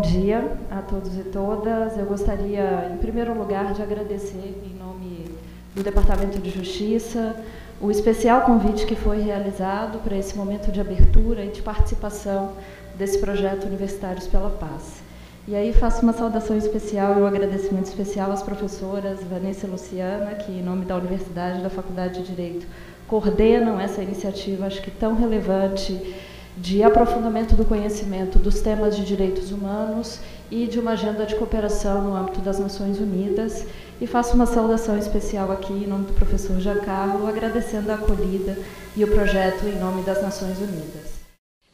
dia a todos e todas. Eu gostaria, em primeiro lugar, de agradecer, em nome do Departamento de Justiça, o especial convite que foi realizado para esse momento de abertura e de participação desse projeto Universitários pela Paz. E aí faço uma saudação especial e um agradecimento especial às professoras Vanessa e Luciana, que, em nome da Universidade e da Faculdade de Direito, coordenam essa iniciativa, acho que tão relevante, de aprofundamento do conhecimento dos temas de direitos humanos e de uma agenda de cooperação no âmbito das Nações Unidas. E faço uma saudação especial aqui, em nome do professor Giancarlo, agradecendo a acolhida e o projeto em nome das Nações Unidas.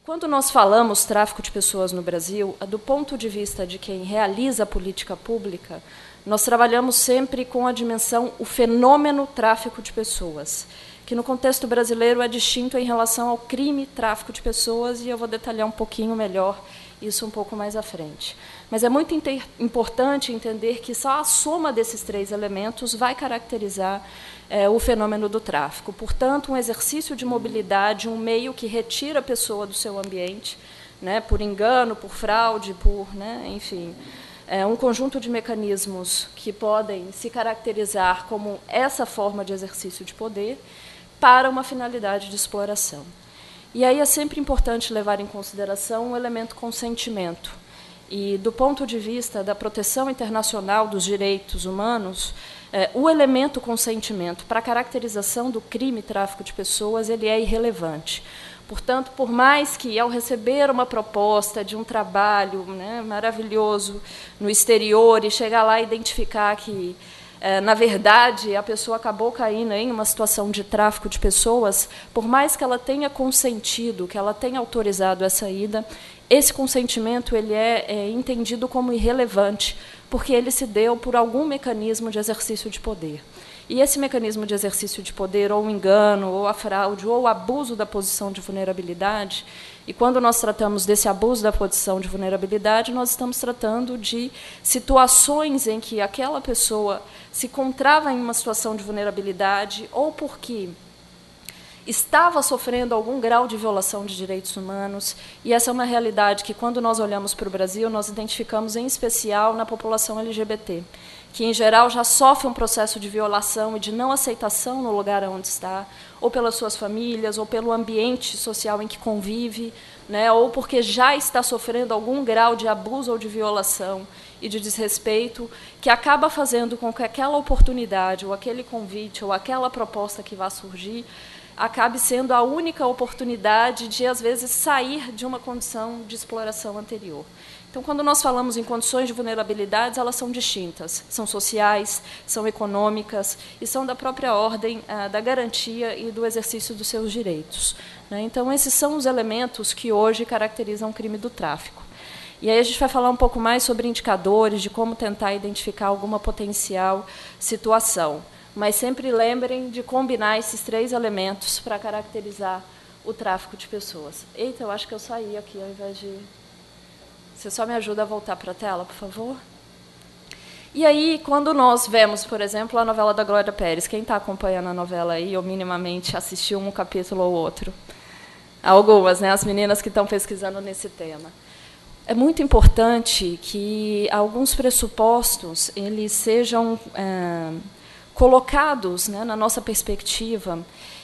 Quando nós falamos tráfico de pessoas no Brasil, do ponto de vista de quem realiza a política pública, nós trabalhamos sempre com a dimensão, o fenômeno tráfico de pessoas, que no contexto brasileiro é distinto em relação ao crime tráfico de pessoas, e eu vou detalhar um pouquinho melhor isso um pouco mais à frente. Mas é muito importante entender que só a soma desses três elementos vai caracterizar o fenômeno do tráfico. Portanto, um exercício de mobilidade, um meio que retira a pessoa do seu ambiente, né, por engano, por fraude, enfim, um conjunto de mecanismos que podem se caracterizar como essa forma de exercício de poder para uma finalidade de exploração. E aí é sempre importante levar em consideração o elemento consentimento. E, do ponto de vista da proteção internacional dos direitos humanos, o elemento consentimento para a caracterização do crime tráfico de pessoas ele é irrelevante. Portanto, por mais que, ao receber uma proposta de um trabalho, né, maravilhoso no exterior e chegar lá e identificar que, na verdade, a pessoa acabou caindo em uma situação de tráfico de pessoas, por mais que ela tenha consentido, que ela tenha autorizado essa ida, esse consentimento ele é entendido como irrelevante, porque ele se deu por algum mecanismo de exercício de poder. E esse mecanismo de exercício de poder, ou o engano, ou a fraude, ou o abuso da posição de vulnerabilidade, e quando nós tratamos desse abuso da posição de vulnerabilidade, nós estamos tratando de situações em que aquela pessoa se encontrava em uma situação de vulnerabilidade, ou porque estava sofrendo algum grau de violação de direitos humanos, e essa é uma realidade que, quando nós olhamos para o Brasil, nós identificamos em especial na população LGBT, que, em geral, já sofre um processo de violação e de não aceitação no lugar onde está, ou pelas suas famílias, ou pelo ambiente social em que convive, né, ou porque já está sofrendo algum grau de abuso ou de violação e de desrespeito, que acaba fazendo com que aquela oportunidade, ou aquele convite, ou aquela proposta que vai surgir, acabe sendo a única oportunidade de, às vezes, sair de uma condição de exploração anterior. Então, quando nós falamos em condições de vulnerabilidades, elas são distintas. São sociais, são econômicas e são da própria ordem da garantia e do exercício dos seus direitos. Então, esses são os elementos que hoje caracterizam o crime do tráfico. E aí a gente vai falar um pouco mais sobre indicadores, de como tentar identificar alguma potencial situação. Mas sempre lembrem de combinar esses três elementos para caracterizar o tráfico de pessoas. Eita, eu acho que eu saí aqui ao invés de... Você só me ajuda a voltar para a tela, por favor? E aí, quando nós vemos, por exemplo, a novela da Glória Pérez, quem está acompanhando a novela aí, ou minimamente assistiu um capítulo ou outro? Algumas, né? As meninas que estão pesquisando nesse tema. É muito importante que alguns pressupostos eles sejam colocados, né, na nossa perspectiva,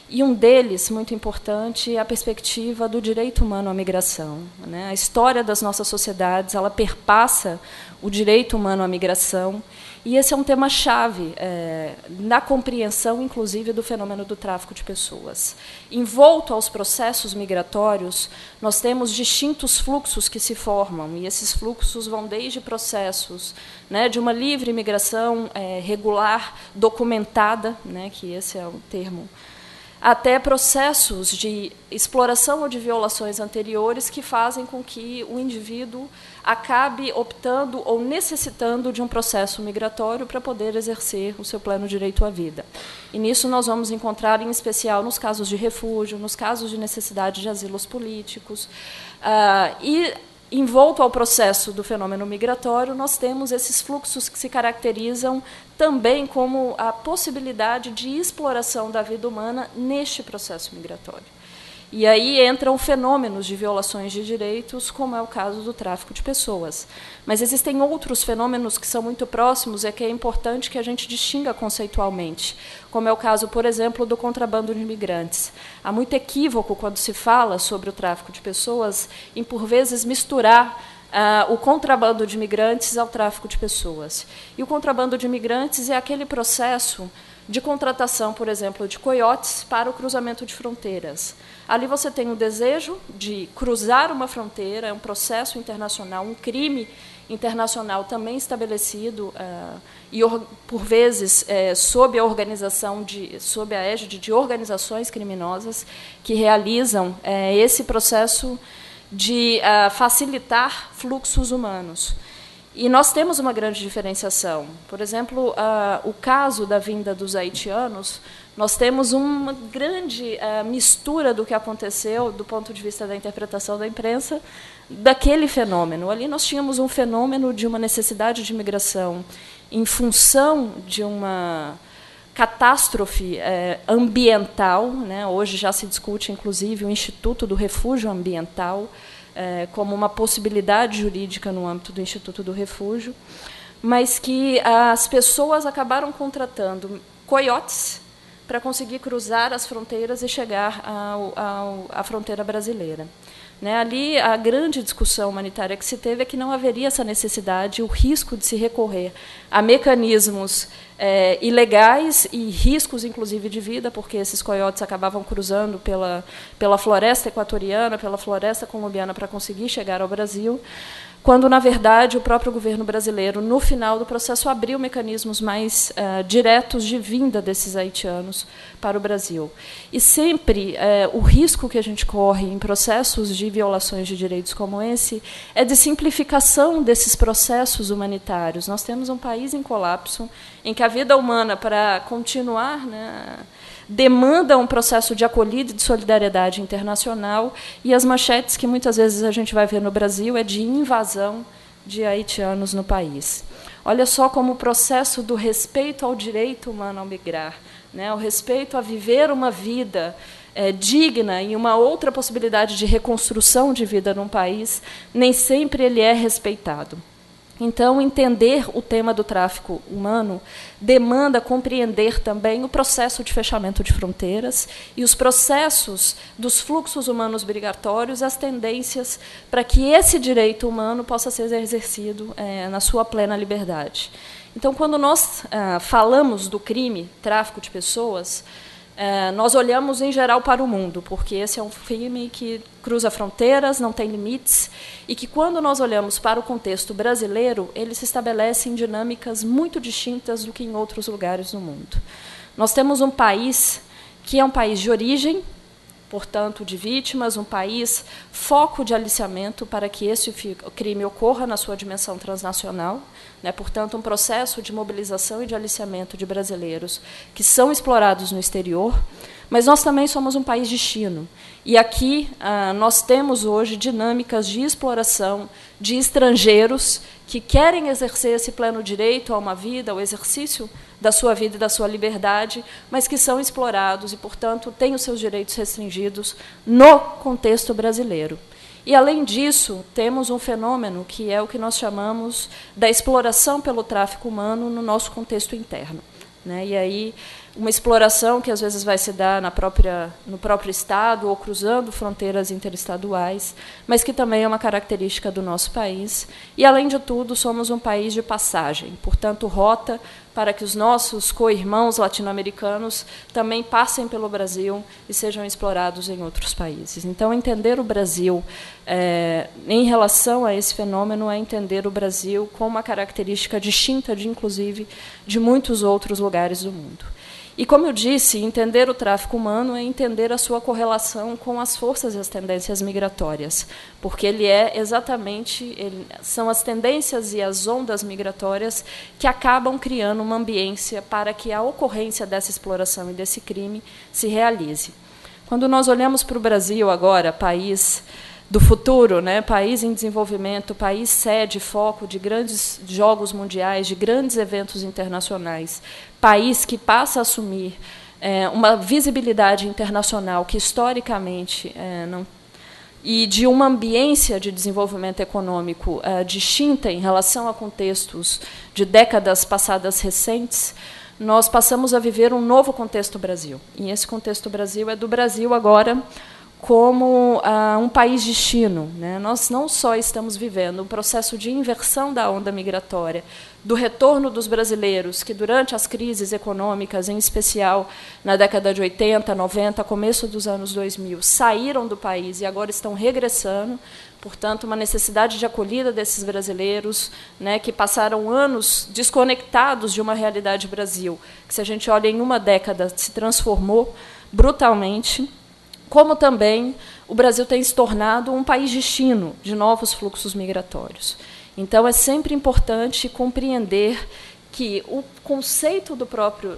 e um deles, muito importante, é a perspectiva do direito humano à migração. Né? A história das nossas sociedades ela perpassa o direito humano à migração, e esse é um tema-chave na compreensão, inclusive, do fenômeno do tráfico de pessoas. Envolto aos processos migratórios, nós temos distintos fluxos que se formam, e esses fluxos vão desde processos, né, de uma livre migração regular, documentada, né, que esse é o termo, até processos de exploração ou de violações anteriores que fazem com que o indivíduo acabe optando ou necessitando de um processo migratório para poder exercer o seu pleno direito à vida. E nisso nós vamos encontrar, em especial, nos casos de refúgio, nos casos de necessidade de asilos políticos, e envolto ao processo do fenômeno migratório, nós temos esses fluxos que se caracterizam também como a possibilidade de exploração da vida humana neste processo migratório. E aí entram fenômenos de violações de direitos, como é o caso do tráfico de pessoas. Mas existem outros fenômenos que são muito próximos e que é importante que a gente distinga conceitualmente, como é o caso, por exemplo, do contrabando de imigrantes. Há muito equívoco quando se fala sobre o tráfico de pessoas em, por vezes, misturar o contrabando de imigrantes ao tráfico de pessoas. E o contrabando de imigrantes é aquele processo de contratação, por exemplo, de coiotes para o cruzamento de fronteiras. Ali você tem o desejo de cruzar uma fronteira, é um processo internacional, um crime internacional também estabelecido e, por vezes, sob a organização sob a égide de organizações criminosas que realizam esse processo de facilitar fluxos humanos. E nós temos uma grande diferenciação. Por exemplo, o caso da vinda dos haitianos, nós temos uma grande mistura do que aconteceu, do ponto de vista da interpretação da imprensa, daquele fenômeno. Ali nós tínhamos um fenômeno de uma necessidade de imigração em função de uma catástrofe ambiental, né? Hoje já se discute, inclusive, o Instituto do Refúgio Ambiental, como uma possibilidade jurídica no âmbito do Instituto do Refúgio, mas que as pessoas acabaram contratando coiotes para conseguir cruzar as fronteiras e chegar à fronteira brasileira. Ali, a grande discussão humanitária que se teve é que não haveria essa necessidade, o risco de se recorrer a mecanismos ilegais e riscos, inclusive, de vida, porque esses coiotes acabavam cruzando pela floresta equatoriana, pela floresta colombiana, para conseguir chegar ao Brasil, quando, na verdade, o próprio governo brasileiro, no final do processo, abriu mecanismos mais diretos de vinda desses haitianos para o Brasil. E sempre o risco que a gente corre em processos de violações de direitos como esse é de simplificação desses processos humanitários. Nós temos um país em colapso, em que a vida humana, para continuar, demanda um processo de acolhida e de solidariedade internacional, e as manchetes que muitas vezes a gente vai ver no Brasil é de invasão de haitianos no país. Olha só como o processo do respeito ao direito humano ao migrar, o respeito a viver uma vida digna e uma outra possibilidade de reconstrução de vida num país, nem sempre ele é respeitado. Então, entender o tema do tráfico humano demanda compreender também o processo de fechamento de fronteiras e os processos dos fluxos humanos migratórios, as tendências para que esse direito humano possa ser exercido na sua plena liberdade. Então, quando nós falamos do crime, tráfico de pessoas, nós olhamos, em geral, para o mundo, porque esse é um crime que cruza fronteiras, não tem limites, e que, quando nós olhamos para o contexto brasileiro, ele se estabelece em dinâmicas muito distintas do que em outros lugares do mundo. Nós temos um país que é um país de origem, portanto, de vítimas, um país foco de aliciamento para que esse crime ocorra na sua dimensão transnacional, portanto, um processo de mobilização e de aliciamento de brasileiros que são explorados no exterior, mas nós também somos um país destino. E aqui nós temos hoje dinâmicas de exploração de estrangeiros que querem exercer esse pleno direito a uma vida, ao exercício da sua vida e da sua liberdade, mas que são explorados e, portanto, têm os seus direitos restringidos no contexto brasileiro. E, além disso, temos um fenômeno que é o que nós chamamos da exploração pelo tráfico humano no nosso contexto interno. E aí, uma exploração que às vezes vai se dar no próprio Estado ou cruzando fronteiras interestaduais, mas que também é uma característica do nosso país. E, além de tudo, somos um país de passagem, portanto, rota para que os nossos co-irmãos latino-americanos também passem pelo Brasil e sejam explorados em outros países. Então, entender o Brasil em relação a esse fenômeno é entender o Brasil com uma característica distinta, inclusive, de muitos outros lugares do mundo. E, como eu disse, entender o tráfico humano é entender a sua correlação com as forças e as tendências migratórias, porque são as tendências e as ondas migratórias que acabam criando uma ambiência para que a ocorrência dessa exploração e desse crime se realize. Quando nós olhamos para o Brasil agora, país do futuro, país em desenvolvimento, país sede, foco de grandes jogos mundiais, de grandes eventos internacionais, país que passa a assumir uma visibilidade internacional que, historicamente, não, e de uma ambiência de desenvolvimento econômico distinta em relação a contextos de décadas passadas recentes, nós passamos a viver um novo contexto Brasil. E esse contexto Brasil é do Brasil agora como um país destino, né? Nós não só estamos vivendo um processo de inversão da onda migratória, do retorno dos brasileiros, que durante as crises econômicas, em especial na década de 80, 90, começo dos anos 2000, saíram do país e agora estão regressando, portanto, uma necessidade de acolhida desses brasileiros, né, que passaram anos desconectados de uma realidade Brasil, que, se a gente olha em uma década, se transformou brutalmente, como também o Brasil tem se tornado um país destino de novos fluxos migratórios. Então, é sempre importante compreender que o conceito do próprio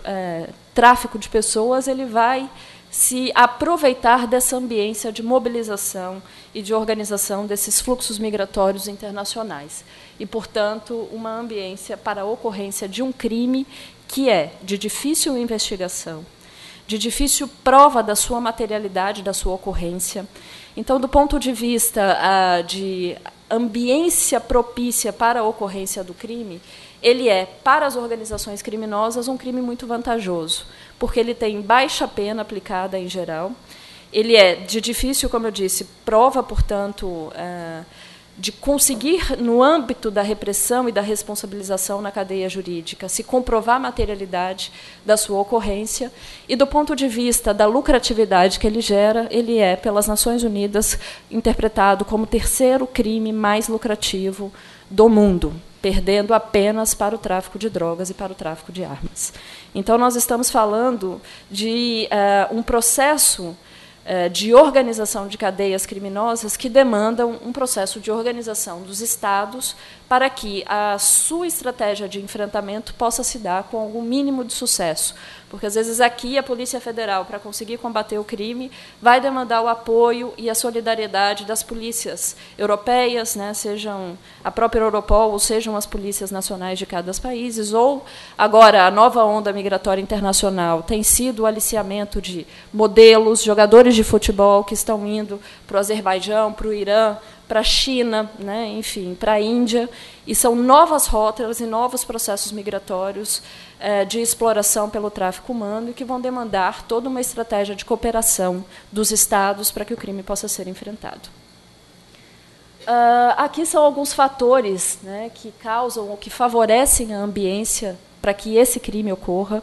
tráfico de pessoas ele vai se aproveitar dessa ambiência de mobilização e de organização desses fluxos migratórios internacionais. E, portanto, uma ambiência para a ocorrência de um crime que é de difícil investigação, de difícil prova da sua materialidade, da sua ocorrência. Então, do ponto de vista de ambiência propícia para a ocorrência do crime, ele é, para as organizações criminosas, um crime muito vantajoso, porque ele tem baixa pena aplicada em geral, ele é de difícil, como eu disse, prova, portanto, de conseguir, no âmbito da repressão e da responsabilização na cadeia jurídica, se comprovar a materialidade da sua ocorrência, e, do ponto de vista da lucratividade que ele gera, ele é, pelas Nações Unidas, interpretado como o terceiro crime mais lucrativo do mundo, perdendo apenas para o tráfico de drogas e para o tráfico de armas. Então, nós estamos falando de um processo de organização de cadeias criminosas que demandam um processo de organização dos Estados para que a sua estratégia de enfrentamento possa se dar com algum mínimo de sucesso. Porque, às vezes, aqui a Polícia Federal, para conseguir combater o crime, vai demandar o apoio e a solidariedade das polícias europeias, né, sejam a própria Europol, ou sejam as polícias nacionais de cada país, ou, agora, a nova onda migratória internacional tem sido o aliciamento de modelos, jogadores de futebol que estão indo para o Azerbaijão, para o Irã, para a China, né, enfim, para a Índia, e são novas rotas e novos processos migratórios de exploração pelo tráfico humano e que vão demandar toda uma estratégia de cooperação dos Estados para que o crime possa ser enfrentado. Aqui são alguns fatores, né, que causam ou que favorecem a ambiência para que esse crime ocorra.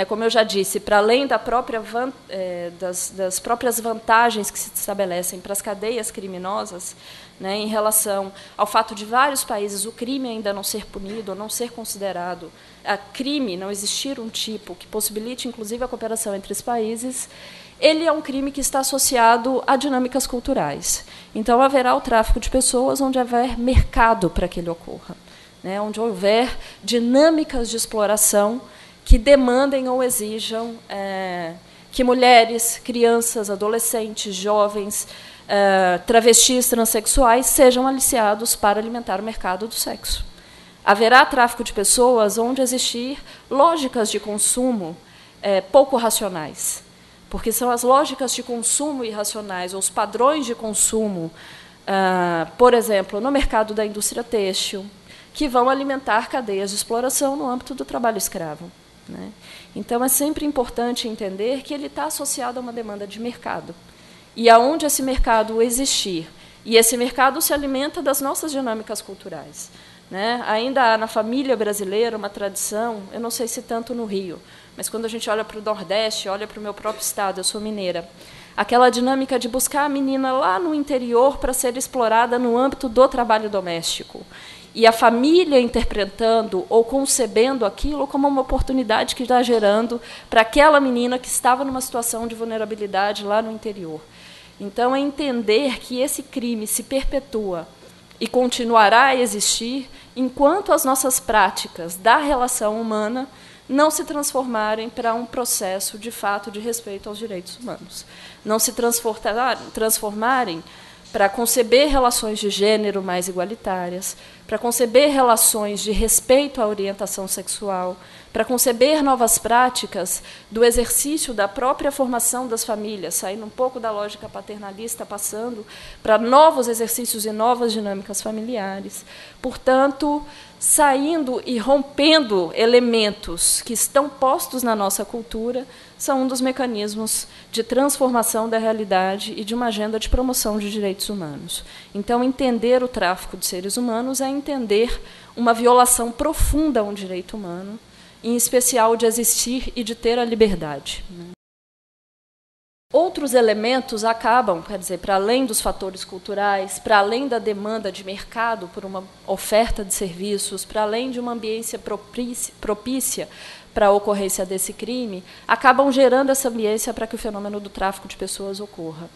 Como eu já disse, para além das próprias vantagens que se estabelecem para as cadeias criminosas, né, em relação ao fato de vários países o crime ainda não ser punido, ou não ser considerado crime, não existir um tipo que possibilite, inclusive, a cooperação entre os países, ele é um crime que está associado a dinâmicas culturais. Então, haverá o tráfico de pessoas onde houver mercado para que ele ocorra, né, onde houver dinâmicas de exploração que demandem ou exijam que mulheres, crianças, adolescentes, jovens, travestis, transexuais sejam aliciados para alimentar o mercado do sexo. Haverá tráfico de pessoas onde existir lógicas de consumo pouco racionais, porque são as lógicas de consumo irracionais, ou os padrões de consumo, por exemplo, no mercado da indústria têxtil, que vão alimentar cadeias de exploração no âmbito do trabalho escravo. Né? Então, é sempre importante entender que ele está associado a uma demanda de mercado. E aonde esse mercado existir, e esse mercado se alimenta das nossas dinâmicas culturais. Né? Ainda há na família brasileira uma tradição, eu não sei se tanto no Rio, mas quando a gente olha para o Nordeste, olha para o meu próprio estado, eu sou mineira, aquela dinâmica de buscar a menina lá no interior para ser explorada no âmbito do trabalho doméstico. E a família interpretando ou concebendo aquilo como uma oportunidade que está gerando para aquela menina que estava numa situação de vulnerabilidade lá no interior. Então, é entender que esse crime se perpetua e continuará a existir enquanto as nossas práticas da relação humana não se transformarem para um processo, de fato, de respeito aos direitos humanos. Não se transformarem para conceber relações de gênero mais igualitárias, para conceber relações de respeito à orientação sexual, para conceber novas práticas do exercício da própria formação das famílias, saindo um pouco da lógica paternalista, passando para novos exercícios e novas dinâmicas familiares. Portanto, saindo e rompendo elementos que estão postos na nossa cultura, são um dos mecanismos de transformação da realidade e de uma agenda de promoção de direitos humanos. Então, entender o tráfico de seres humanos é entender uma violação profunda a um direito humano, em especial de existir e de ter a liberdade. Outros elementos acabam, quer dizer, para além dos fatores culturais, para além da demanda de mercado por uma oferta de serviços, para além de uma ambiência propícia para a ocorrência desse crime, acabam gerando essa ambiência para que o fenômeno do tráfico de pessoas ocorra.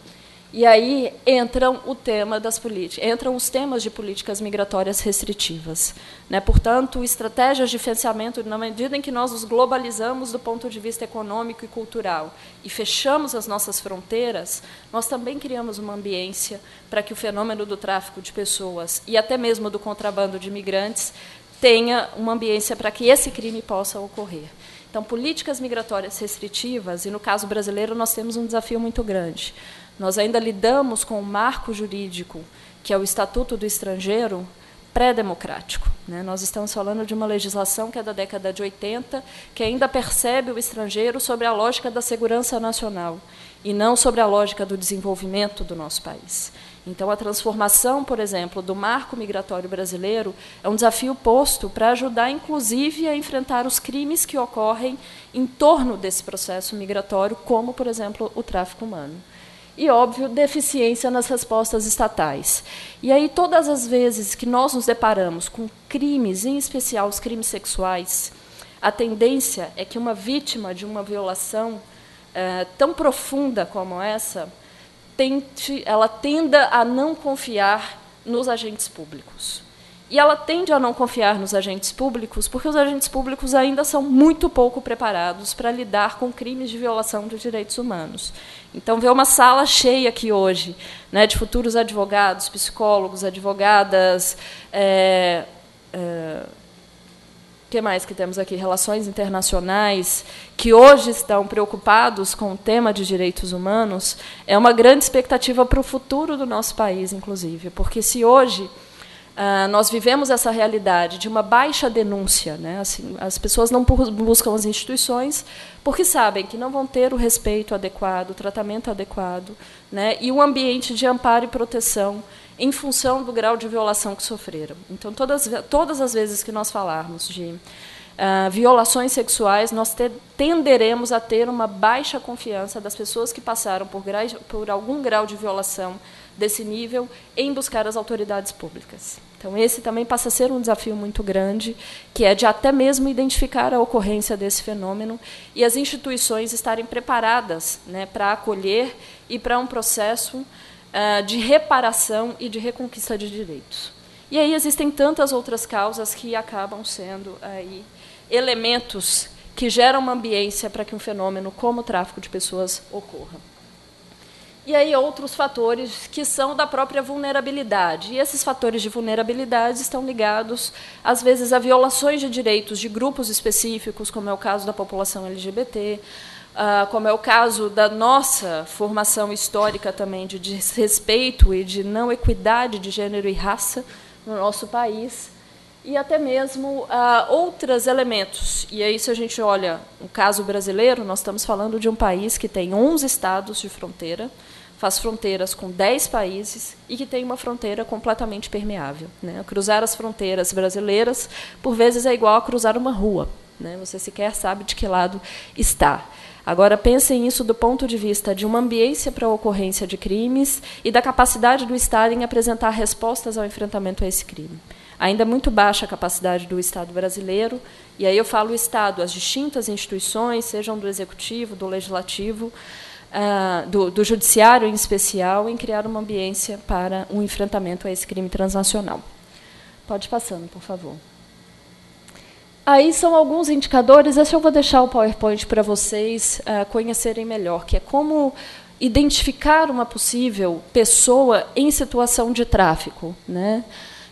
E aí entram os temas de políticas migratórias restritivas. Portanto, estratégias de financiamento, na medida em que nós os globalizamos do ponto de vista econômico e cultural e fechamos as nossas fronteiras, nós também criamos uma ambiência para que o fenômeno do tráfico de pessoas e até mesmo do contrabando de imigrantes tenha uma ambiência para que esse crime possa ocorrer. Então, políticas migratórias restritivas, e no caso brasileiro nós temos um desafio muito grande. Nós ainda lidamos com um marco jurídico, que é o Estatuto do Estrangeiro, pré-democrático. Nós estamos falando de uma legislação que é da década de 80, que ainda percebe o estrangeiro sobre a lógica da segurança nacional, e não sobre a lógica do desenvolvimento do nosso país. Então, a transformação, por exemplo, do marco migratório brasileiro é um desafio posto para ajudar, inclusive, a enfrentar os crimes que ocorrem em torno desse processo migratório, como, por exemplo, o tráfico humano. E, óbvio, deficiência nas respostas estatais. E aí, todas as vezes que nós nos deparamos com crimes, em especial os crimes sexuais, a tendência é que uma vítima de uma violação tão profunda como essa, ela tenda a não confiar nos agentes públicos. E ela tende a não confiar nos agentes públicos porque os agentes públicos ainda são muito pouco preparados para lidar com crimes de violação de direitos humanos. Então, ver uma sala cheia aqui hoje, de futuros advogados, psicólogos, advogadas, o que mais que temos aqui? Relações internacionais, que hoje estão preocupados com o tema de direitos humanos, é uma grande expectativa para o futuro do nosso país, inclusive. Porque se hoje nós vivemos essa realidade de uma baixa denúncia, assim, as pessoas não buscam as instituições porque sabem que não vão ter o respeito adequado, o tratamento adequado, e um ambiente de amparo e proteção em função do grau de violação que sofreram. Então, todas as vezes que nós falarmos de violações sexuais, nós tenderemos a ter uma baixa confiança das pessoas que passaram por algum grau de violação desse nível em buscar as autoridades públicas. Então, esse também passa a ser um desafio muito grande, que é de até mesmo identificar a ocorrência desse fenômeno e as instituições estarem preparadas para acolher e para um processo de reparação e de reconquista de direitos. E aí existem tantas outras causas que acabam sendo aí elementos que geram uma ambiência para que um fenômeno como o tráfico de pessoas ocorra. E aí outros fatores que são da própria vulnerabilidade. E esses fatores de vulnerabilidade estão ligados, às vezes, a violações de direitos de grupos específicos, como é o caso da população LGBT, como é o caso da nossa formação histórica também de desrespeito e de não equidade de gênero e raça no nosso país, e até mesmo outros elementos. E aí, se a gente olha o caso brasileiro, nós estamos falando de um país que tem 11 estados de fronteira, faz fronteiras com 10 países e que tem uma fronteira completamente permeável. Cruzar as fronteiras brasileiras, por vezes, é igual a cruzar uma rua. Você sequer sabe de que lado está. Agora, pensem isso do ponto de vista de uma ambiência para a ocorrência de crimes e da capacidade do Estado em apresentar respostas ao enfrentamento a esse crime. Ainda é muito baixa a capacidade do Estado brasileiro, e aí eu falo o Estado, as distintas instituições, sejam do Executivo, do Legislativo, do Judiciário em especial, em criar uma ambiência para um enfrentamento a esse crime transnacional. Pode ir passando, por favor. Aí são alguns indicadores, esse eu vou deixar o PowerPoint para vocês conhecerem melhor, que é como identificar uma possível pessoa em situação de tráfico, né?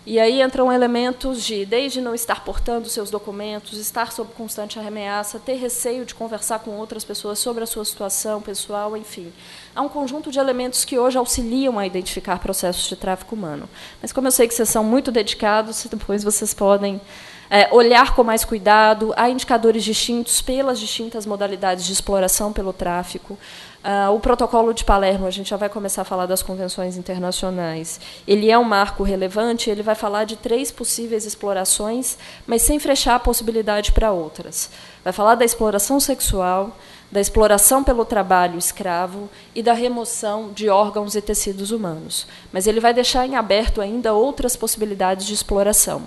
E aí entram elementos desde não estar portando seus documentos, estar sob constante ameaça, ter receio de conversar com outras pessoas sobre a sua situação pessoal, enfim. Há um conjunto de elementos que hoje auxiliam a identificar processos de tráfico humano. Mas, como eu sei que vocês são muito dedicados, depois vocês podem olhar com mais cuidado. Há indicadores distintos pelas distintas modalidades de exploração pelo tráfico. O Protocolo de Palermo, a gente já vai começar a falar das convenções internacionais. Ele é um marco relevante, ele vai falar de 3 possíveis explorações, mas sem fechar a possibilidade para outras. Vai falar da exploração sexual, da exploração pelo trabalho escravo e da remoção de órgãos e tecidos humanos. Mas ele vai deixar em aberto ainda outras possibilidades de exploração.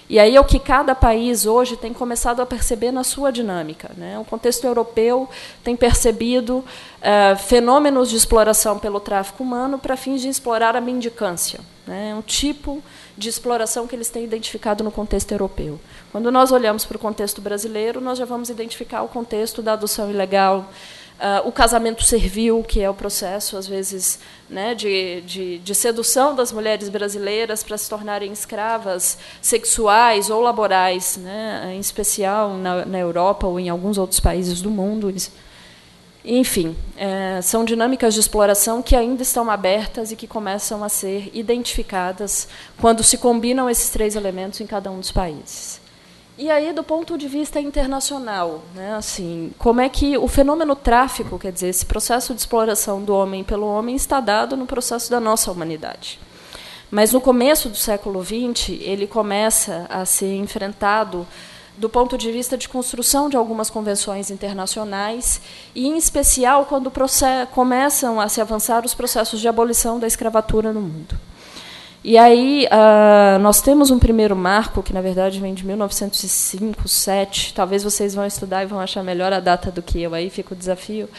E aí é o que cada país hoje tem começado a perceber na sua dinâmica, né? O contexto europeu tem percebido fenômenos de exploração pelo tráfico humano para fins de explorar a mendicância, né? Um tipo de exploração que eles têm identificado no contexto europeu. Quando nós olhamos para o contexto brasileiro, nós já vamos identificar o contexto da adoção ilegal, o casamento servil, que é o processo, às vezes, né, de sedução das mulheres brasileiras para se tornarem escravas sexuais ou laborais, né, em especial na Europa ou em alguns outros países do mundo. Enfim, são dinâmicas de exploração que ainda estão abertas e que começam a ser identificadas quando se combinam esses 3 elementos em cada um dos países. E aí, do ponto de vista internacional, né, assim, como é que o fenômeno tráfico, quer dizer, esse processo de exploração do homem pelo homem, está dado no processo da nossa humanidade. Mas, no começo do século XX, ele começa a ser enfrentado do ponto de vista de construção de algumas convenções internacionais, e, em especial, quando começam a se avançar os processos de abolição da escravatura no mundo. E aí nós temos um primeiro marco, que, na verdade, vem de 1905, 1907, talvez vocês vão estudar e vão achar melhor a data do que eu, aí fica o desafio,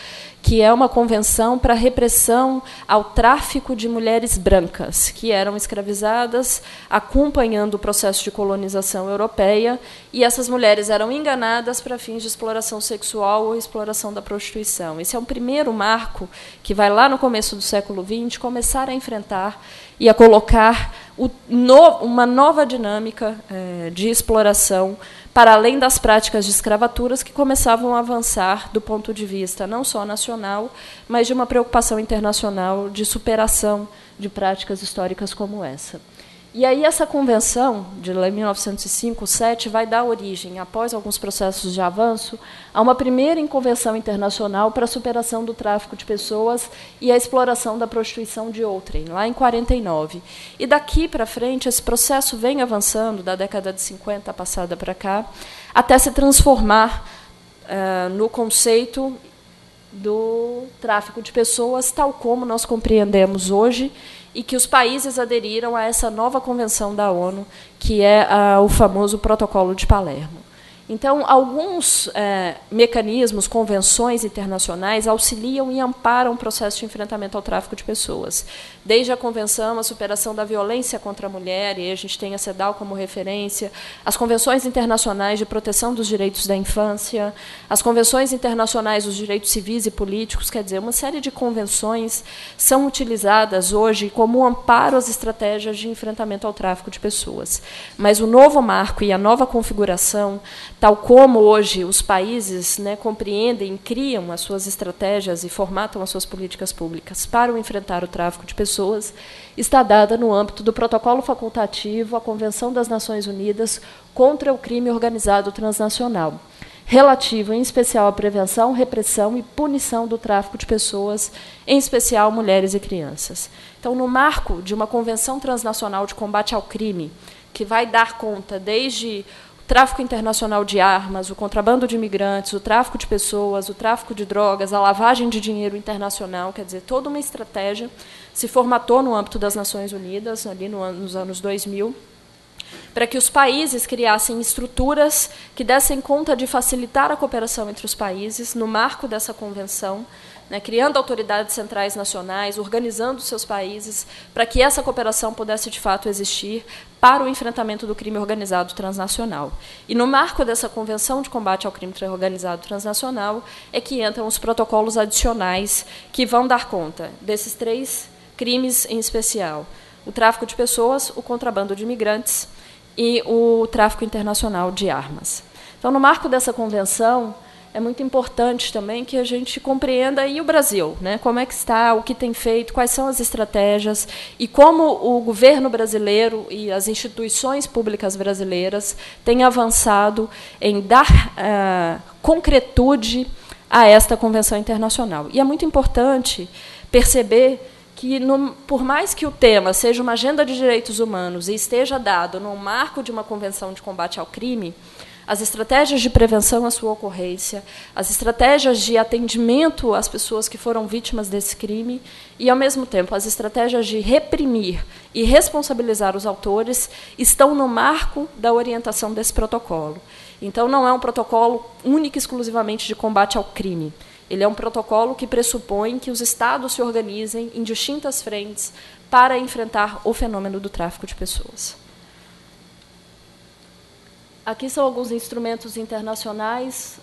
que é uma convenção para repressão ao tráfico de mulheres brancas, que eram escravizadas, acompanhando o processo de colonização europeia, e essas mulheres eram enganadas para fins de exploração sexual ou exploração da prostituição. Esse é um primeiro marco que vai, lá no começo do século XX, começar a enfrentar e a colocar uma nova dinâmica de exploração para além das práticas de escravaturas que começavam a avançar do ponto de vista não só nacional, mas de uma preocupação internacional de superação de práticas históricas como essa. E aí essa convenção, de 1905, 1907, vai dar origem, após alguns processos de avanço, a uma primeira convenção internacional para a superação do tráfico de pessoas e a exploração da prostituição de outrem, lá em 1949. E daqui para frente, esse processo vem avançando, da década de 50 passada para cá, até se transformar no conceito do tráfico de pessoas, tal como nós compreendemos hoje, e que os países aderiram a essa nova convenção da ONU, que é o famoso Protocolo de Palermo. Então, alguns mecanismos, convenções internacionais auxiliam e amparam o processo de enfrentamento ao tráfico de pessoas. Desde a Convenção, a superação da violência contra a mulher, e a gente tem a CEDAW como referência, as convenções internacionais de proteção dos direitos da infância, as convenções internacionais dos direitos civis e políticos, quer dizer, uma série de convenções são utilizadas hoje como amparo às estratégias de enfrentamento ao tráfico de pessoas. Mas o novo marco e a nova configuração, tal como hoje os países, né, compreendem, criam as suas estratégias e formatam as suas políticas públicas para enfrentar o tráfico de pessoas, está dada no âmbito do Protocolo Facultativo à Convenção das Nações Unidas contra o Crime Organizado Transnacional, relativo, em especial, à prevenção, repressão e punição do tráfico de pessoas, em especial mulheres e crianças. Então, no marco de uma Convenção Transnacional de Combate ao Crime, que vai dar conta desde tráfico internacional de armas, o contrabando de imigrantes, o tráfico de pessoas, o tráfico de drogas, a lavagem de dinheiro internacional, quer dizer, toda uma estratégia se formatou no âmbito das Nações Unidas, ali nos anos 2000, para que os países criassem estruturas que dessem conta de facilitar a cooperação entre os países no marco dessa convenção, né, criando autoridades centrais nacionais, organizando seus países, para que essa cooperação pudesse, de fato, existir para o enfrentamento do crime organizado transnacional. E, no marco dessa Convenção de Combate ao Crime Organizado Transnacional, é que entram os protocolos adicionais que vão dar conta desses 3 crimes em especial: o tráfico de pessoas, o contrabando de imigrantes e o tráfico internacional de armas. Então, no marco dessa convenção, é muito importante também que a gente compreenda aí o Brasil, né? Como é que está, o que tem feito, quais são as estratégias e como o governo brasileiro e as instituições públicas brasileiras têm avançado em dar concretude a esta convenção internacional. E é muito importante perceber que, por mais que o tema seja uma agenda de direitos humanos e esteja dado no marco de uma convenção de combate ao crime, as estratégias de prevenção à sua ocorrência, as estratégias de atendimento às pessoas que foram vítimas desse crime e, ao mesmo tempo, as estratégias de reprimir e responsabilizar os autores estão no marco da orientação desse protocolo. Então, não é um protocolo único e exclusivamente de combate ao crime. Ele é um protocolo que pressupõe que os Estados se organizem em distintas frentes para enfrentar o fenômeno do tráfico de pessoas. Aqui são alguns instrumentos internacionais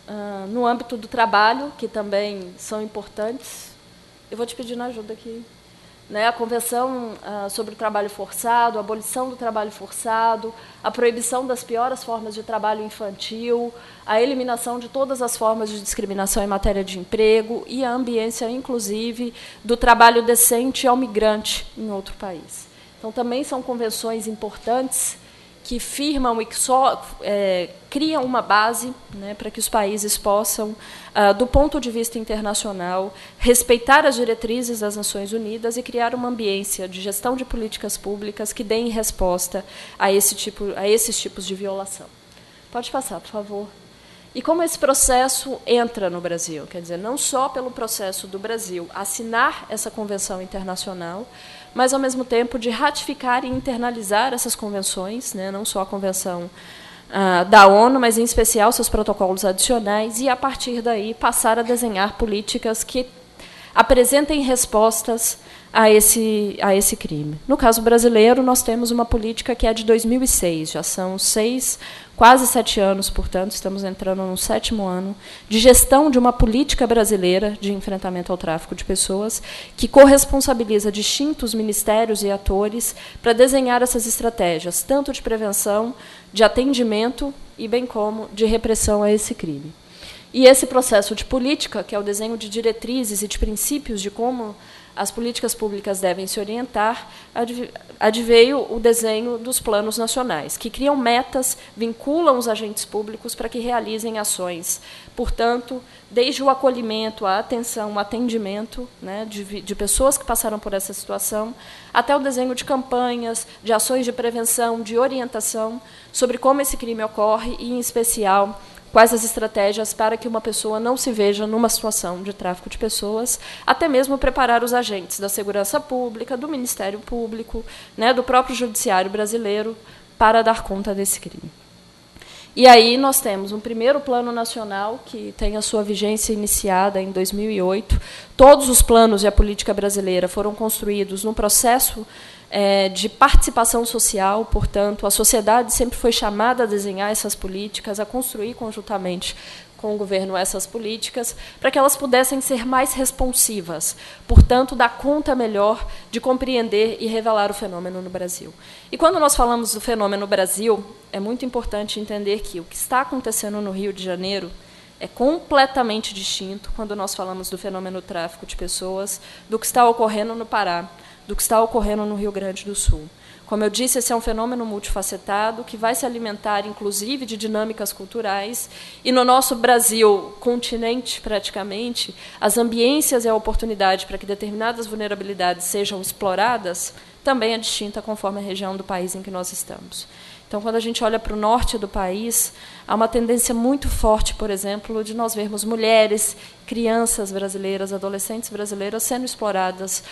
no âmbito do trabalho, que também são importantes. Eu vou te pedir ajuda aqui. Né, a Convenção sobre o Trabalho Forçado, a abolição do trabalho forçado, a proibição das piores formas de trabalho infantil, a eliminação de todas as formas de discriminação em matéria de emprego e a ambiência, inclusive, do trabalho decente ao migrante em outro país. Então, também são convenções importantes que firmam e que criam uma base, né, para que os países possam, do ponto de vista internacional, respeitar as diretrizes das Nações Unidas e criar uma ambiência de gestão de políticas públicas que deem resposta a esses tipos de violação. Pode passar, por favor. E como esse processo entra no Brasil? Quer dizer, não só pelo processo do Brasil assinar essa convenção internacional, mas, ao mesmo tempo, de ratificar e internalizar essas convenções, né, não só a Convenção da ONU, mas, em especial, seus protocolos adicionais, e, a partir daí, passar a desenhar políticas que apresentem respostas a esse crime. No caso brasileiro, nós temos uma política que é de 2006, já são quase 7 anos, portanto, estamos entrando no 7º ano, de gestão de uma política brasileira de enfrentamento ao tráfico de pessoas, que corresponsabiliza distintos ministérios e atores para desenhar essas estratégias, tanto de prevenção, de atendimento e bem como de repressão a esse crime. E esse processo de política, que é o desenho de diretrizes e de princípios de como as políticas públicas devem se orientar, adveio o desenho dos planos nacionais, que criam metas, vinculam os agentes públicos para que realizem ações. Portanto, desde o acolhimento, a atenção, o atendimento, né, de pessoas que passaram por essa situação, até o desenho de campanhas, de ações de prevenção, de orientação sobre como esse crime ocorre e, em especial, quais as estratégias para que uma pessoa não se veja numa situação de tráfico de pessoas, até mesmo preparar os agentes da segurança pública, do Ministério Público, né, do próprio Judiciário brasileiro, para dar conta desse crime. E aí nós temos um primeiro plano nacional, que tem a sua vigência iniciada em 2008. Todos os planos e a política brasileira foram construídos num processo de participação social, portanto, a sociedade sempre foi chamada a desenhar essas políticas, a construir conjuntamente com o governo essas políticas, para que elas pudessem ser mais responsivas, portanto, dar conta melhor de compreender e revelar o fenômeno no Brasil. E quando nós falamos do fenômeno no Brasil, é muito importante entender que o que está acontecendo no Rio de Janeiro é completamente distinto, quando nós falamos do fenômeno do tráfico de pessoas, do que está ocorrendo no Pará, do que está ocorrendo no Rio Grande do Sul. Como eu disse, esse é um fenômeno multifacetado que vai se alimentar, inclusive, de dinâmicas culturais. E no nosso Brasil, continente, praticamente, as ambiências e a oportunidade para que determinadas vulnerabilidades sejam exploradas também é distinta conforme a região do país em que nós estamos. Então, quando a gente olha para o norte do país, há uma tendência muito forte, por exemplo, de nós vermos mulheres, crianças brasileiras, adolescentes brasileiras sendo exploradas,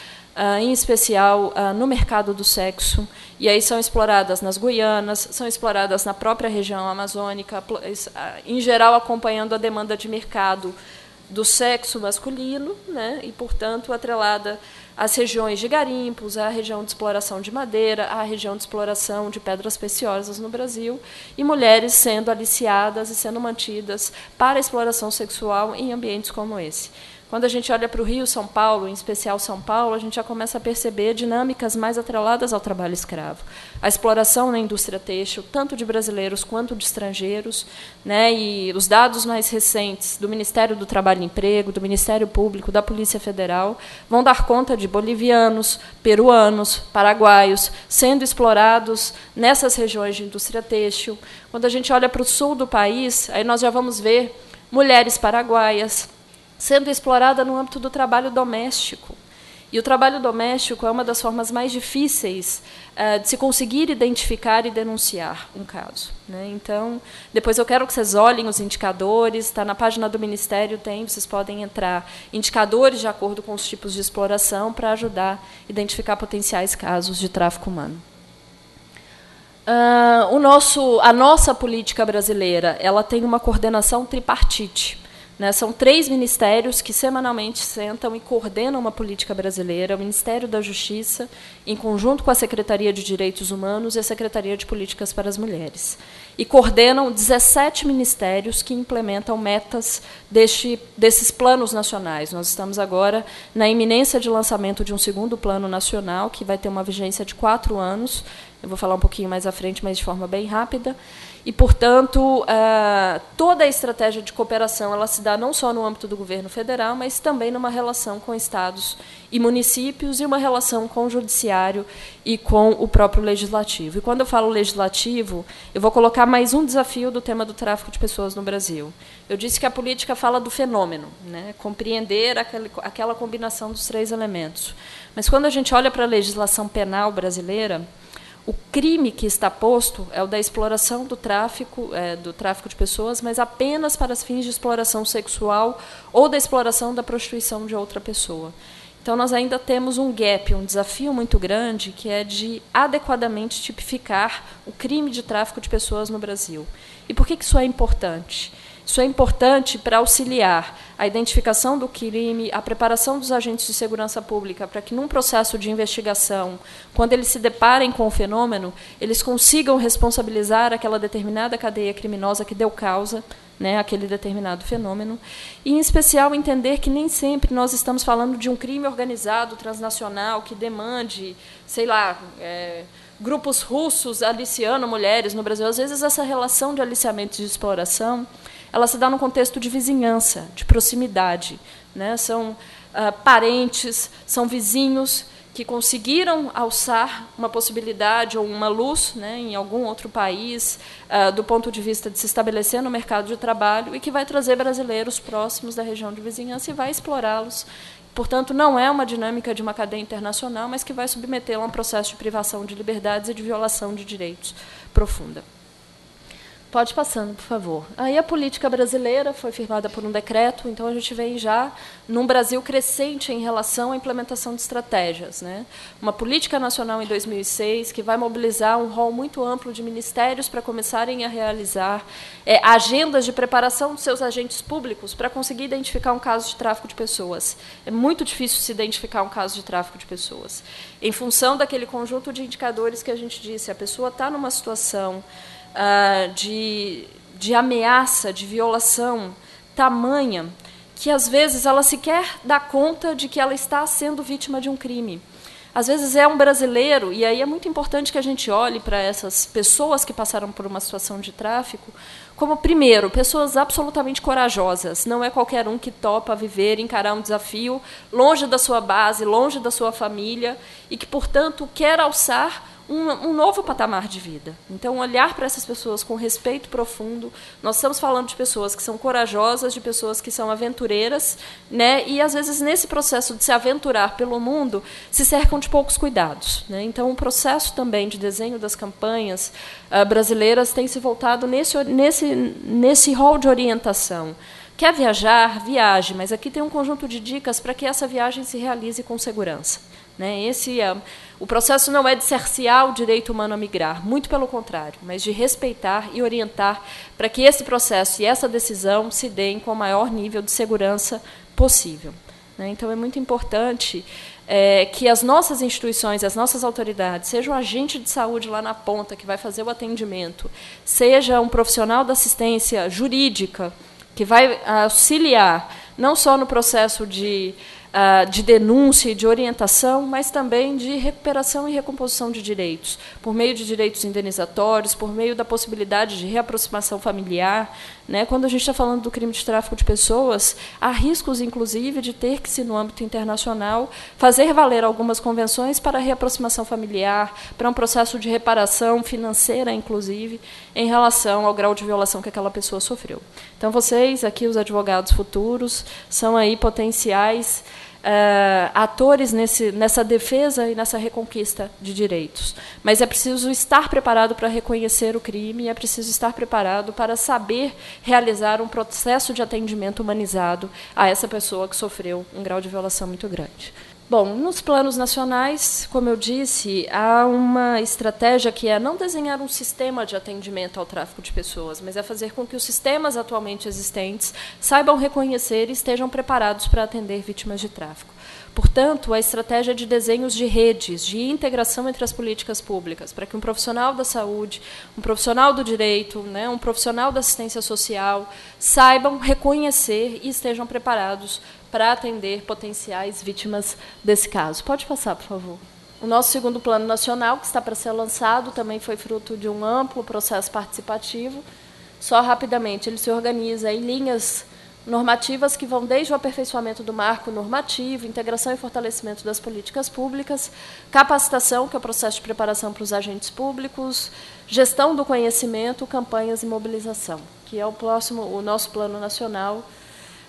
em especial no mercado do sexo, e aí são exploradas nas Guianas, são exploradas na própria região amazônica, em geral acompanhando a demanda de mercado do sexo masculino, né, e, portanto, atrelada às regiões de garimpos, à região de exploração de madeira, à região de exploração de pedras preciosas no Brasil, e mulheres sendo aliciadas e sendo mantidas para a exploração sexual em ambientes como esse. Quando a gente olha para o Rio, São Paulo, em especial São Paulo, a gente já começa a perceber dinâmicas mais atreladas ao trabalho escravo. A exploração na indústria têxtil, tanto de brasileiros quanto de estrangeiros, né, e os dados mais recentes do Ministério do Trabalho e Emprego, do Ministério Público, da Polícia Federal, vão dar conta de bolivianos, peruanos, paraguaios, sendo explorados nessas regiões de indústria têxtil. Quando a gente olha para o sul do país, aí nós já vamos ver mulheres paraguaias sendo explorada no âmbito do trabalho doméstico. E o trabalho doméstico é uma das formas mais difíceis de se conseguir identificar e denunciar um caso, né? Então, depois eu quero que vocês olhem os indicadores, está na página do Ministério, vocês podem entrar, indicadores de acordo com os tipos de exploração para ajudar a identificar potenciais casos de tráfico humano. A nossa política brasileira, ela tem uma coordenação tripartite. São 3 ministérios que semanalmente sentam e coordenam uma política brasileira: o Ministério da Justiça, em conjunto com a Secretaria de Direitos Humanos e a Secretaria de Políticas para as Mulheres. E coordenam 17 ministérios que implementam metas desses planos nacionais. Nós estamos agora na iminência de lançamento de um 2º plano nacional, que vai ter uma vigência de 4 anos. Eu vou falar um pouquinho mais à frente, mas de forma bem rápida. E, portanto, toda a estratégia de cooperação ela se dá não só no âmbito do governo federal, mas também numa relação com estados e municípios e uma relação com o judiciário e com o próprio legislativo. E, quando eu falo legislativo, eu vou colocar mais um desafio do tema do tráfico de pessoas no Brasil. Eu disse que a política fala do fenômeno, né, compreender aquela combinação dos 3 elementos. Mas, quando a gente olha para a legislação penal brasileira, o crime que está posto é o da exploração do tráfico de pessoas, mas apenas para fins de exploração sexual ou da exploração da prostituição de outra pessoa. Então, nós ainda temos um gap, um desafio muito grande, que é de adequadamente tipificar o crime de tráfico de pessoas no Brasil. E por que isso é importante? Isso é importante para auxiliar a identificação do crime, a preparação dos agentes de segurança pública, para que, num processo de investigação, quando eles se deparem com o fenômeno, eles consigam responsabilizar aquela determinada cadeia criminosa que deu causa, né, àquele determinado fenômeno. E, em especial, entender que nem sempre nós estamos falando de um crime organizado, transnacional, que demande, sei lá, grupos russos aliciando mulheres no Brasil. Às vezes, essa relação de aliciamento e de exploração ela se dá num contexto de vizinhança, de proximidade, né? São parentes, são vizinhos que conseguiram alçar uma possibilidade ou uma luz, né, em algum outro país, do ponto de vista de se estabelecer no mercado de trabalho, e que vai trazer brasileiros próximos da região de vizinhança e vai explorá-los. Portanto, não é uma dinâmica de uma cadeia internacional, mas que vai submetê-la a um processo de privação de liberdades e de violação de direitos profunda. Pode passando, por favor. Aí a política brasileira foi firmada por um decreto, então a gente vem já num Brasil crescente em relação à implementação de estratégias, né? Uma política nacional em 2006 que vai mobilizar um rol muito amplo de ministérios para começarem a realizar agendas de preparação dos seus agentes públicos para conseguir identificar um caso de tráfico de pessoas. É muito difícil se identificar um caso de tráfico de pessoas. Em função daquele conjunto de indicadores que a gente disse, a pessoa está numa situação de ameaça, de violação tamanha, que, às vezes, ela sequer dá conta de que ela está sendo vítima de um crime. Às vezes é um brasileiro, e aí é muito importante que a gente olhe para essas pessoas que passaram por uma situação de tráfico como, primeiro, pessoas absolutamente corajosas. Não é qualquer um que topa viver, encarar um desafio longe da sua base, longe da sua família, e que, portanto, quer alçar um novo patamar de vida. Então, olhar para essas pessoas com respeito profundo. Nós estamos falando de pessoas que são corajosas, de pessoas que são aventureiras, né? E, às vezes, nesse processo de se aventurar pelo mundo, se cercam de poucos cuidados, né? Então, o processo também de desenho das campanhas brasileiras tem se voltado nesse rol de orientação. Quer viajar? Viaje, mas aqui tem um conjunto de dicas para que essa viagem se realize com segurança. Né? O processo não é de cercear o direito humano a migrar, muito pelo contrário, mas de respeitar e orientar para que esse processo e essa decisão se deem com o maior nível de segurança possível. Né? Então, é muito importante que as nossas instituições, as nossas autoridades, seja um agente de saúde lá na ponta que vai fazer o atendimento, seja um profissional da assistência jurídica que vai auxiliar não só no processo de denúncia e de orientação, mas também de recuperação e recomposição de direitos, por meio de direitos indenizatórios, por meio da possibilidade de reaproximação familiar. Né? Quando a gente está falando do crime de tráfico de pessoas, há riscos, inclusive, de ter que, se no âmbito internacional, fazer valer algumas convenções para a reaproximação familiar, para um processo de reparação financeira, inclusive, em relação ao grau de violação que aquela pessoa sofreu. Então, vocês, aqui, os advogados futuros, são aí potenciais atores nessa defesa e nessa reconquista de direitos. Mas é preciso estar preparado para reconhecer o crime, é preciso estar preparado para saber realizar um processo de atendimento humanizado a essa pessoa que sofreu um grau de violação muito grande. Bom, nos planos nacionais, como eu disse, há uma estratégia que é não desenhar um sistema de atendimento ao tráfico de pessoas, mas é fazer com que os sistemas atualmente existentes saibam reconhecer e estejam preparados para atender vítimas de tráfico. Portanto, a estratégia de desenhos de redes, de integração entre as políticas públicas, para que um profissional da saúde, um profissional do direito, né, um profissional da assistência social, saibam reconhecer e estejam preparados para atender potenciais vítimas desse caso. Pode passar, por favor. O nosso segundo plano nacional, que está para ser lançado, também foi fruto de um amplo processo participativo. Só rapidamente, ele se organiza em linhas normativas que vão desde o aperfeiçoamento do marco normativo, integração e fortalecimento das políticas públicas, capacitação, que é o processo de preparação para os agentes públicos, gestão do conhecimento, campanhas e mobilização, que é o nosso plano nacional.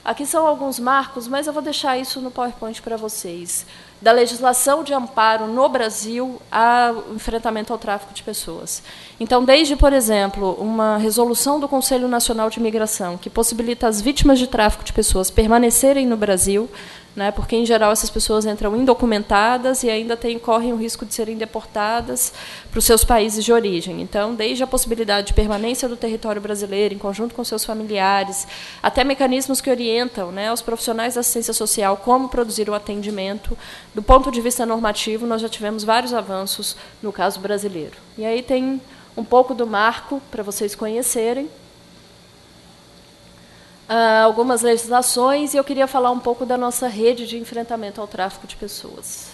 Aqui são alguns marcos, mas eu vou deixar isso no PowerPoint para vocês. Da legislação de amparo no Brasil ao enfrentamento ao tráfico de pessoas. Então, desde, por exemplo, uma resolução do Conselho Nacional de Imigração, que possibilita às vítimas de tráfico de pessoas permanecerem no Brasil, né, porque, em geral, essas pessoas entram indocumentadas e ainda correm o risco de serem deportadas para os seus países de origem. Então, desde a possibilidade de permanência do território brasileiro, em conjunto com seus familiares, até mecanismos que orientam, né, os profissionais da assistência social como produzir o atendimento. Do ponto de vista normativo, nós já tivemos vários avanços no caso brasileiro. E aí tem um pouco do marco para vocês conhecerem. Algumas legislações, e eu queria falar um pouco da nossa rede de enfrentamento ao tráfico de pessoas.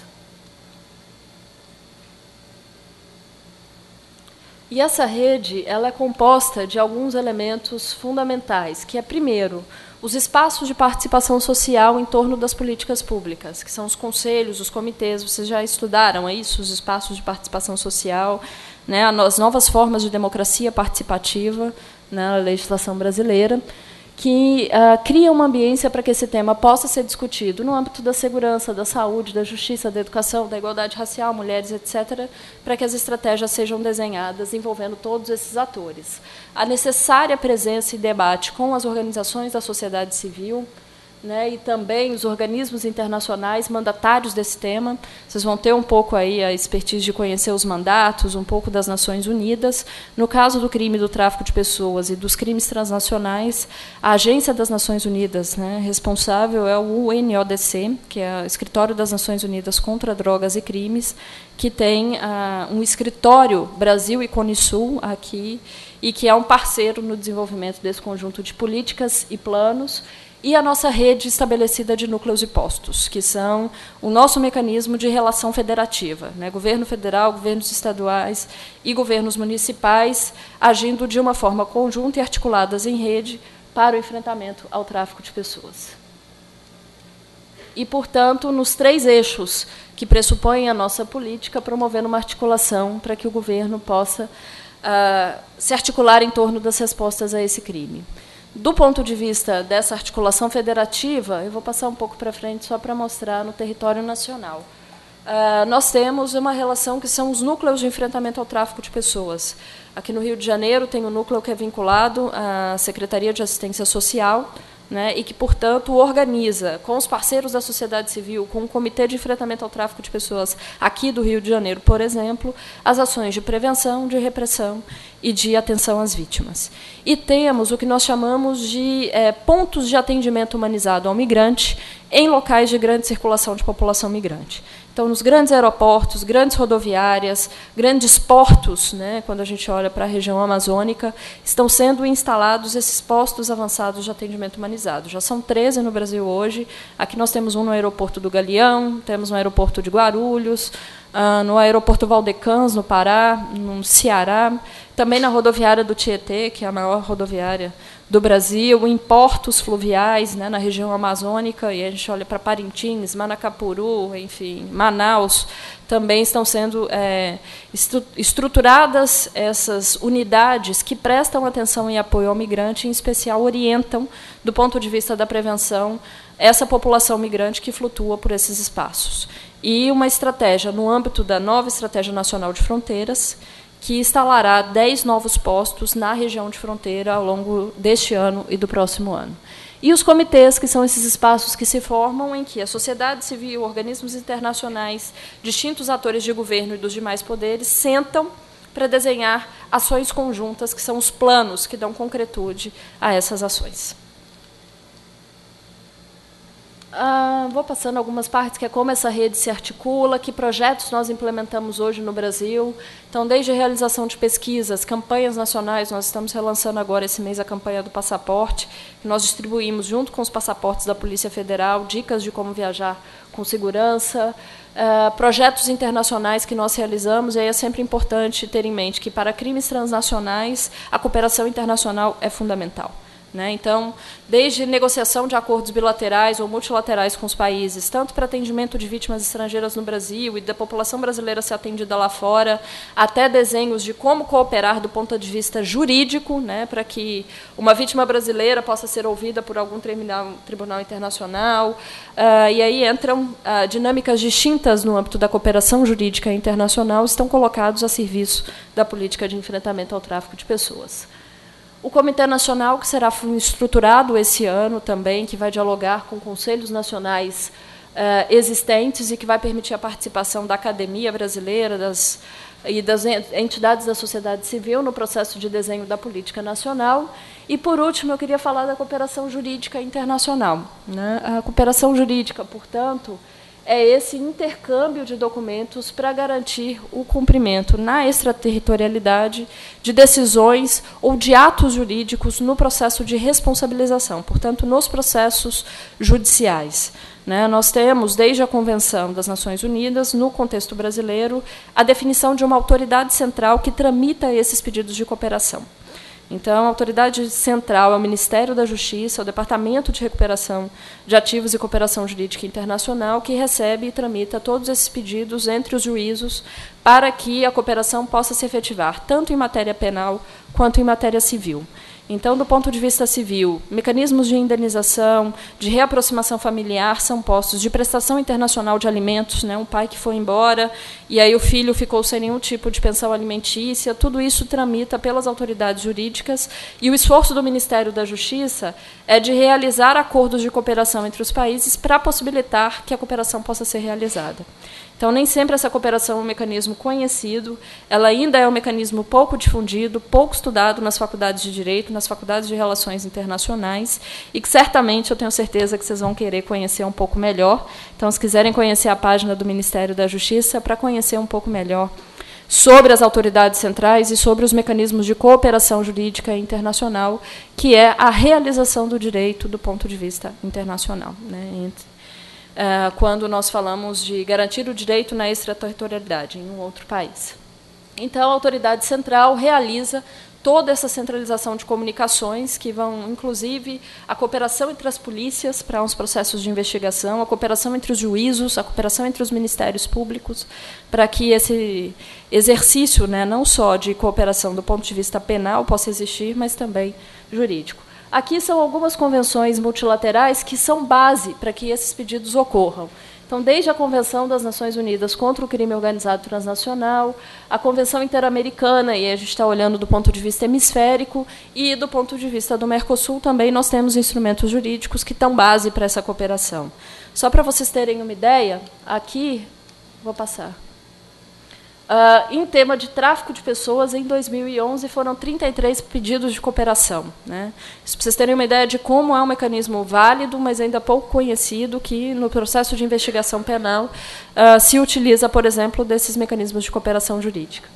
E essa rede ela é composta de alguns elementos fundamentais, que é, primeiro, os espaços de participação social em torno das políticas públicas, que são os conselhos, os comitês. Vocês já estudaram isso, os espaços de participação social, né, as novas formas de democracia participativa na legislação brasileira, que cria uma ambiência para que esse tema possa ser discutido no âmbito da segurança, da saúde, da justiça, da educação, da igualdade racial, mulheres, etc., para que as estratégias sejam desenhadas envolvendo todos esses atores. A necessária presença e debate com as organizações da sociedade civil, né, e também os organismos internacionais mandatários desse tema. Vocês vão ter um pouco aí a expertise de conhecer os mandatos, um pouco das Nações Unidas. No caso do crime do tráfico de pessoas e dos crimes transnacionais, a Agência das Nações Unidas, né, responsável é o UNODC, que é o Escritório das Nações Unidas contra Drogas e Crimes, que tem um escritório Brasil e Conisul aqui, e que é um parceiro no desenvolvimento desse conjunto de políticas e planos, e a nossa rede estabelecida de núcleos e postos, que são o nosso mecanismo de relação federativa, né? Governo federal, governos estaduais e governos municipais, agindo de uma forma conjunta e articuladas em rede para o enfrentamento ao tráfico de pessoas. e, portanto, nos 3 eixos que pressupõem a nossa política, promovendo uma articulação para que o governo possa se articular em torno das respostas a esse crime. Do ponto de vista dessa articulação federativa, eu vou passar um pouco para frente só para mostrar no território nacional. Nós temos uma relação que são os núcleos de enfrentamento ao tráfico de pessoas. Aqui no Rio de Janeiro tem um núcleo que é vinculado à Secretaria de Assistência Social, né, e que, portanto, organiza, com os parceiros da sociedade civil, com o Comitê de Enfrentamento ao Tráfico de Pessoas aqui do Rio de Janeiro, por exemplo, as ações de prevenção, de repressão e de atenção às vítimas. E temos o que nós chamamos de pontos de atendimento humanizado ao migrante em locais de grande circulação de população migrante. Então, nos grandes aeroportos, grandes rodoviárias, grandes portos, né, quando a gente olha para a região amazônica, estão sendo instalados esses postos avançados de atendimento humanizado. Já são 13 no Brasil hoje. Aqui nós temos um no aeroporto do Galeão, temos no aeroporto de Guarulhos, no aeroporto Valdecãs, no Pará, no Ceará, também na rodoviária do Tietê, que é a maior rodoviária do Brasil, em portos fluviais, né, na região amazônica, e a gente olha para Parintins, Manacapuru, enfim, Manaus, também estão sendo estruturadas essas unidades que prestam atenção e apoio ao migrante, em especial orientam, do ponto de vista da prevenção, essa população migrante que flutua por esses espaços. E uma estratégia no âmbito da nova Estratégia Nacional de Fronteiras, que instalará 10 novos postos na região de fronteira ao longo deste ano e do próximo ano. E os comitês, que são esses espaços que se formam em que a sociedade civil, organismos internacionais, distintos atores de governo e dos demais poderes sentam para desenhar ações conjuntas, que são os planos que dão concretude a essas ações. Vou passando algumas partes, que é como essa rede se articula, que projetos nós implementamos hoje no Brasil. Então, desde a realização de pesquisas, campanhas nacionais, nós estamos relançando agora esse mês a campanha do passaporte, que nós distribuímos, junto com os passaportes da Polícia Federal, dicas de como viajar com segurança, projetos internacionais que nós realizamos, e aí é sempre importante ter em mente que, para crimes transnacionais, a cooperação internacional é fundamental. Então, desde negociação de acordos bilaterais ou multilaterais com os países, tanto para atendimento de vítimas estrangeiras no Brasil e da população brasileira ser atendida lá fora, até desenhos de como cooperar do ponto de vista jurídico, para que uma vítima brasileira possa ser ouvida por algum tribunal internacional. E aí entram dinâmicas distintas no âmbito da cooperação jurídica internacional, estão colocados a serviço da política de enfrentamento ao tráfico de pessoas. O Comitê Nacional, que será estruturado esse ano também, que vai dialogar com conselhos nacionais existentes e que vai permitir a participação da academia brasileira e das entidades da sociedade civil no processo de desenho da política nacional. E, por último, eu queria falar da cooperação jurídica internacional. A cooperação jurídica, portanto, é esse intercâmbio de documentos para garantir o cumprimento na extraterritorialidade de decisões ou de atos jurídicos no processo de responsabilização, portanto, nos processos judiciais. Nós temos, desde a Convenção das Nações Unidas, no contexto brasileiro, a definição de uma autoridade central que tramita esses pedidos de cooperação. Então, a autoridade central é o Ministério da Justiça, o Departamento de Recuperação de Ativos e Cooperação Jurídica Internacional, que recebe e tramita todos esses pedidos entre os juízos para que a cooperação possa se efetivar, tanto em matéria penal quanto em matéria civil. Então, do ponto de vista civil, mecanismos de indenização, de reaproximação familiar são postos, de prestação internacional de alimentos, um pai que foi embora e aí o filho ficou sem nenhum tipo de pensão alimentícia, tudo isso tramita pelas autoridades jurídicas, e o esforço do Ministério da Justiça é de realizar acordos de cooperação entre os países para possibilitar que a cooperação possa ser realizada. Então, nem sempre essa cooperação é um mecanismo conhecido, ela ainda é um mecanismo pouco difundido, pouco estudado nas faculdades de Direito, nas faculdades de Relações Internacionais, e que, certamente, eu tenho certeza que vocês vão querer conhecer um pouco melhor. Então, se quiserem conhecer a página do Ministério da Justiça, para conhecer um pouco melhor sobre as autoridades centrais e sobre os mecanismos de cooperação jurídica internacional, que é a realização do direito do ponto de vista internacional, quando nós falamos de garantir o direito na extraterritorialidade em um outro país. Então, a autoridade central realiza toda essa centralização de comunicações, que vão, inclusive, a cooperação entre as polícias para uns processos de investigação, a cooperação entre os juízos, a cooperação entre os ministérios públicos, para que esse exercício, né, não só de cooperação do ponto de vista penal possa existir, mas também jurídico. Aqui são algumas convenções multilaterais que são base para que esses pedidos ocorram. Então, desde a Convenção das Nações Unidas contra o Crime Organizado Transnacional, a Convenção Interamericana, e a gente está olhando do ponto de vista hemisférico, e do ponto de vista do Mercosul também nós temos instrumentos jurídicos que dão base para essa cooperação. Só para vocês terem uma ideia, aqui, vou passar. Em tema de tráfico de pessoas, em 2011, foram 33 pedidos de cooperação, né? Isso para vocês terem uma ideia de como é um mecanismo válido, mas ainda pouco conhecido, que, no processo de investigação penal, se utiliza, por exemplo, desses mecanismos de cooperação jurídica.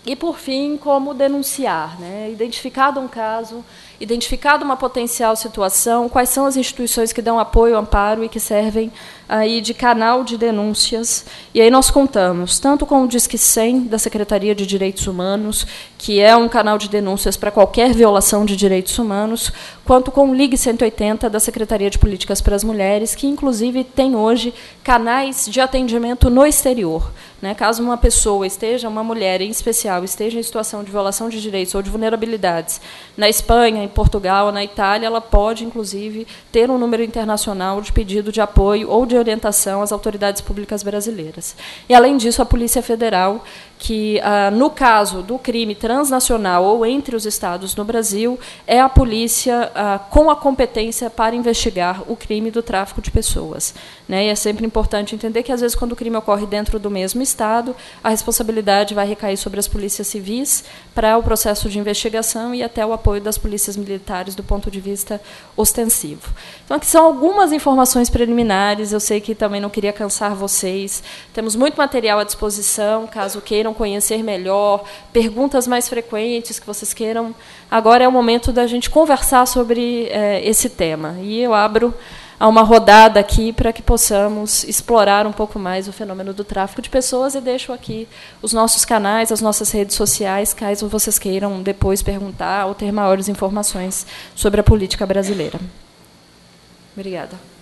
E, por fim, como denunciar, né? Identificado um caso, identificado uma potencial situação, quais são as instituições que dão apoio, amparo e que servem aí de canal de denúncias. E aí nós contamos tanto com o Disque 100 da Secretaria de Direitos Humanos, que é um canal de denúncias para qualquer violação de direitos humanos, quanto com o Ligue 180 da Secretaria de Políticas para as Mulheres, que, inclusive, tem hoje canais de atendimento no exterior. Né? Caso uma pessoa esteja, uma mulher em especial, esteja em situação de violação de direitos ou de vulnerabilidades na Espanha, em Portugal, na Itália, ela pode, inclusive, ter um número internacional de pedido de apoio ou de orientação às autoridades públicas brasileiras. E, além disso, a Polícia Federal, que, no caso do crime transnacional ou entre os estados no Brasil, é a polícia com a competência para investigar o crime do tráfico de pessoas. Né? E é sempre importante entender que, às vezes, quando o crime ocorre dentro do mesmo estado, a responsabilidade vai recair sobre as polícias civis para o processo de investigação e até o apoio das polícias militares do ponto de vista ostensivo. Então, aqui são algumas informações preliminares. Eu sei que também não queria cansar vocês. Temos muito material à disposição, caso queiram conhecer melhor, perguntas mais frequentes que vocês queiram. Agora é o momento da gente conversar sobre esse tema. E eu abro a uma rodada aqui para que possamos explorar um pouco mais o fenômeno do tráfico de pessoas e deixo aqui os nossos canais, as nossas redes sociais, caso vocês queiram depois perguntar ou ter maiores informações sobre a política brasileira. Obrigada.